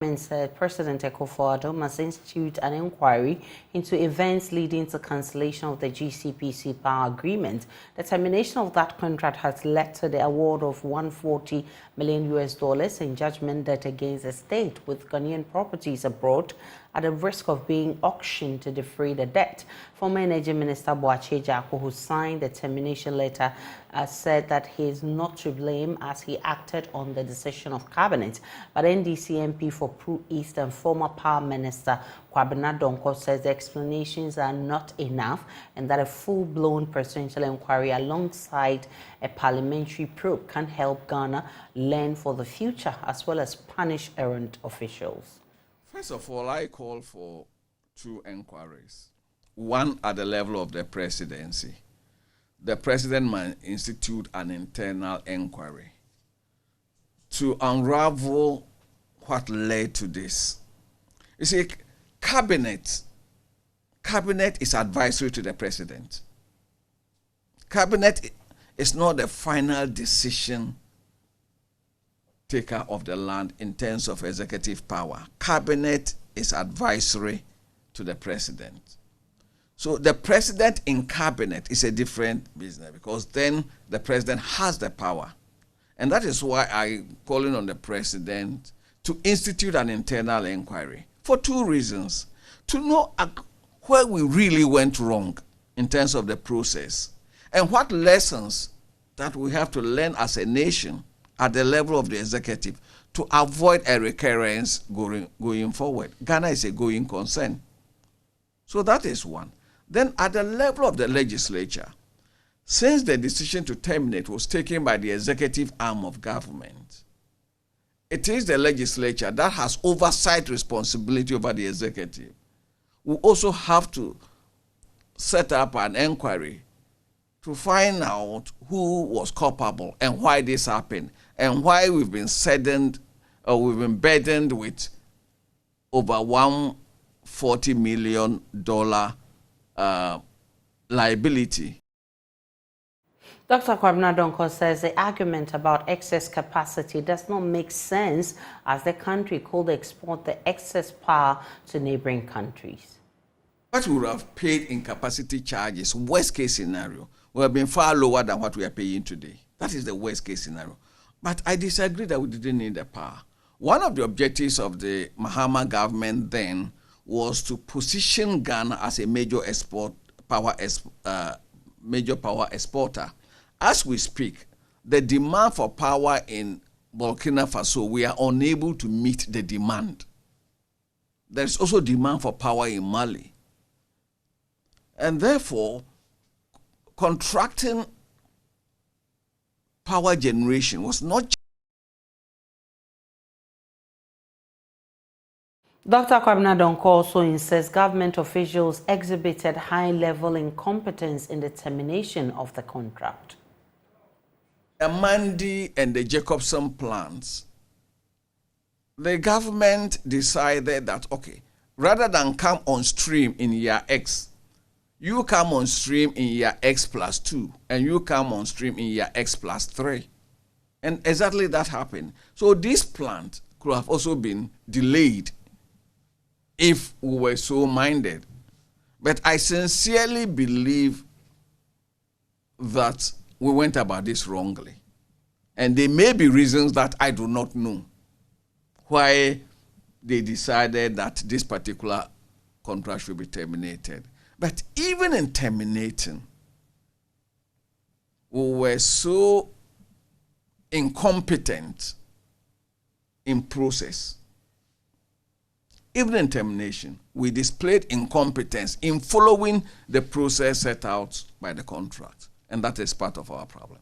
Said President Akufo-Addo must institute an inquiry into events leading to cancellation of the GCPC power agreement. The termination of that contract has led to the award of $140 million in judgment debt against the state, with Ghanaian properties abroad at the risk of being auctioned to defray the debt. Former Energy Minister Boakye Agyarko, who signed the termination letter, said that he is not to blame as he acted on the decision of cabinet. But NDC MP for Pro East and former Power Minister Kwabena Donkor says the explanations are not enough and that a full-blown presidential inquiry alongside a parliamentary probe can help Ghana learn for the future as well as punish errant officials. First of all, I call for two inquiries. One at the level of the presidency. The president might institute an internal inquiry to unravel what led to this. You see, cabinet is advisory to the president. Cabinet is not the final decision taker of the land in terms of executive power. Cabinet is advisory to the president. So the president in cabinet is a different business, because then the president has the power. And that is why I'm calling on the president to institute an internal inquiry for two reasons. To know where we really went wrong in terms of the process and what lessons that we have to learn as a nation at the level of the executive to avoid a recurrence going forward. Ghana is a going concern. So that is one. Then at the level of the legislature, since the decision to terminate was taken by the executive arm of government, it is the legislature that has oversight responsibility over the executive. We also have to set up an inquiry to find out who was culpable and why this happened and why we've been burdened with over $140 million liability. Dr. Kwabena Donkor says the argument about excess capacity does not make sense as the country could export the excess power to neighboring countries. What we would have paid in capacity charges, worst case scenario, would have been far lower than what we are paying today. That is the worst case scenario. But I disagree that we didn't need the power. One of the objectives of the Mahama government then was to position Ghana as a major power exporter. As we speak, the demand for power in Burkina Faso, we are unable to meet the demand. There is also demand for power in Mali. And therefore, contracting power generation was not. Dr. Kwabena Donkor also insists government officials exhibited high-level incompetence in the termination of the contract. The Mandi and the Jacobson plants, the government decided that, okay, rather than come on stream in year X, you come on stream in year X plus 2, and you come on stream in year X plus 3. And exactly that happened. So this plant could have also been delayed if we were so minded. But I sincerely believe that we went about this wrongly. And there may be reasons that I do not know why they decided that this particular contract should be terminated. But even in terminating, we were so incompetent in process. Even in termination, we displayed incompetence in following the process set out by the contract. And that is part of our problem.